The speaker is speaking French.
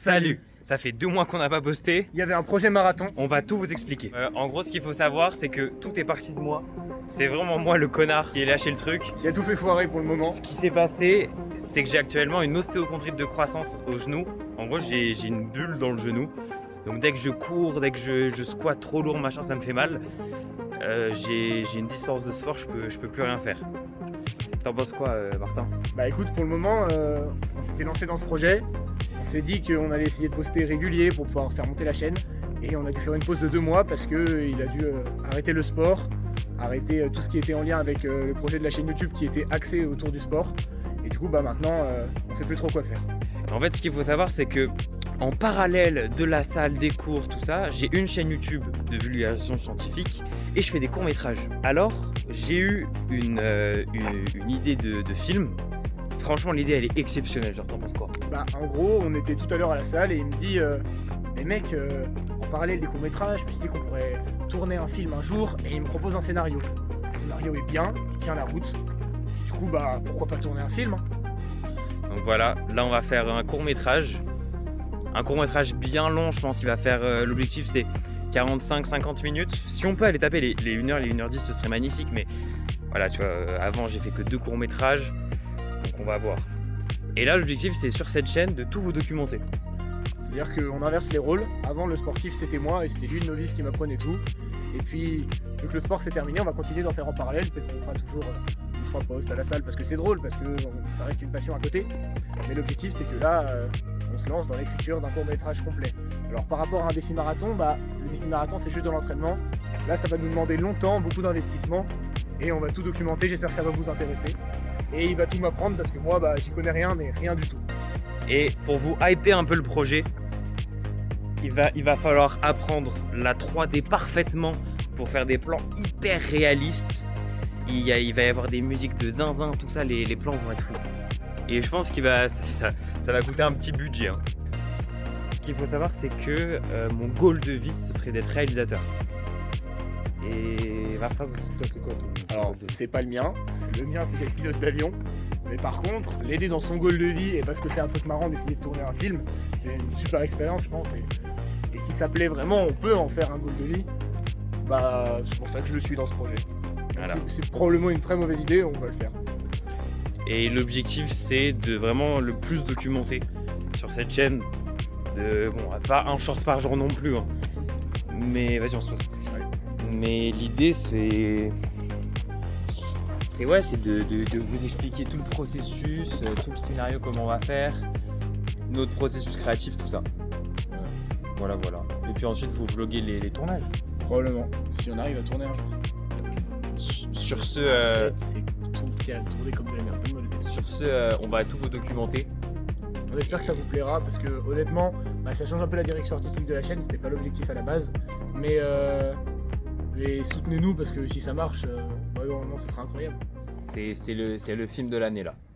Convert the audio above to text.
Salut. Ça fait 2 mois qu'on n'a pas posté. Il y avait un projet marathon. On va tout vous expliquer. En gros, ce qu'il faut savoir, c'est que tout est parti de moi. C'est vraiment moi le connard qui ai lâché le truc. Qui a tout fait foirer pour le moment. Ce qui s'est passé, c'est que j'ai actuellement une ostéochondrite de croissance au genou. En gros, j'ai une bulle dans le genou. Donc dès que je cours, dès que je squatte trop lourd, machin, ça me fait mal. J'ai une disforce de sport, je peux plus rien faire. T'en penses quoi, Martin? Bah écoute, pour le moment, on s'était lancé dans ce projet. On s'est dit qu'on allait essayer de poster régulier pour pouvoir faire monter la chaîne. Et on a dû faire une pause de 2 mois parce qu'il a dû arrêter le sport, arrêter tout ce qui était en lien avec le projet de la chaîne YouTube qui était axé autour du sport. Et du coup, bah maintenant, on sait plus trop quoi faire. En fait, ce qu'il faut savoir, c'est que en parallèle de la salle, des cours, tout ça, j'ai une chaîne YouTube de vulgarisation scientifique et je fais des courts-métrages. Alors, j'ai eu une idée de film. Franchement, l'idée, elle est exceptionnelle. Genre, t'en penses quoi? Bah en gros, on était tout à l'heure à la salle et il me dit mais mec, en parallèle des courts-métrages, je me suis dit qu'on pourrait tourner un film un jour et il me propose un scénario. Le scénario est bien, il tient la route. Du coup, bah pourquoi pas tourner un film, hein. Donc voilà, là on va faire un court-métrage. Un court-métrage bien long, je pense qu'il va faire, l'objectif c'est 45-50 minutes. Si on peut aller taper les 1h, les 1h10, ce serait magnifique, mais voilà, tu vois, avant j'ai fait que 2 courts-métrages, donc on va voir. Et là l'objectif c'est sur cette chaîne de tout vous documenter. C'est-à-dire qu'on inverse les rôles. Avant, le sportif c'était moi et c'était lui le novice qui m'apprenait tout. Et puis, vu que le sport s'est terminé, on va continuer d'en faire en parallèle. Peut-être qu'on fera toujours 2-3 posts à la salle parce que c'est drôle, parce que ça reste une passion à côté. Mais l'objectif c'est que là, on se lance dans l'écriture d'un court-métrage complet. Alors par rapport à un défi marathon, bah, le défi marathon c'est juste de l'entraînement. Là, ça va nous demander longtemps, beaucoup d'investissement. Et on va tout documenter, j'espère que ça va vous intéresser. Et il va tout m'apprendre parce que moi, bah, j'y connais rien, mais rien du tout. Et pour vous hyper un peu le projet, il va falloir apprendre la 3D parfaitement pour faire des plans hyper réalistes. Il va y avoir des musiques de zinzin, tout ça, les plans vont être fous. Et je pense ça va coûter un petit budget, hein. Ce qu'il faut savoir, c'est que mon goal de vie, ce serait d'être réalisateur. Et Martin, toi, c'est quoi ton Alors, goal de vie? c'est pas le mien. Le mien, c'est d'être pilote d'avion. Mais par contre, l'aider dans son goal de vie, et parce que c'est un truc marrant d'essayer de tourner un film, c'est une super expérience, je pense. Et si ça plaît vraiment, on peut en faire un goal de vie. Bah, c'est pour ça que je le suis dans ce projet. Voilà. C'est probablement une très mauvaise idée, on va le faire. Et l'objectif, c'est de vraiment le plus documenter sur cette chaîne. Bon, pas un short par jour non plus, hein. Mais vas-y, on se passe. Ouais. Mais l'idée, c'est de vous expliquer tout le processus, tout le scénario, comment on va faire, notre processus créatif, tout ça. Voilà. Et puis ensuite, vous vloguez les tournages. Probablement, si on arrive à tourner un jour. Sur ce, C'est tout qui a tourné comme de la merde. Donne-moi le délai. sur ce, on va tout vous documenter. On espère que ça vous plaira parce que honnêtement, bah, ça change un peu la direction artistique de la chaîne, c'était pas l'objectif à la base. Mais soutenez-nous parce que si ça marche, vraiment, ce sera incroyable. C'est le film de l'année là.